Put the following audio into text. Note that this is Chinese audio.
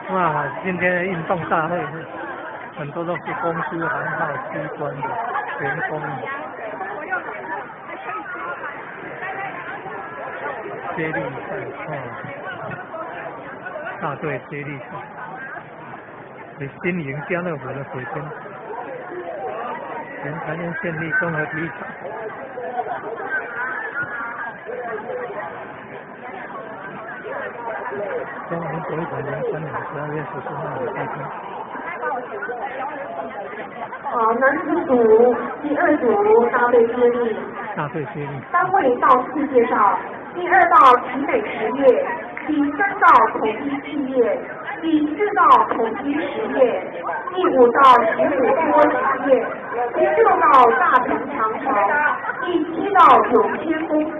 哇，今天的运动大会，很多都是公司、行号、机关的员工。接力赛，大队接力赛，是新营家乐福的水边，前台湾县立综合体育场。中华民国103年12月14号的赛事。好，男子组第2组大队接力。大队接力。单位道次介绍：第2道集美实业，第3道统一企业，第4道统一实业，第5道石虎多实业，第6道大成长潮，第7道永谦公司。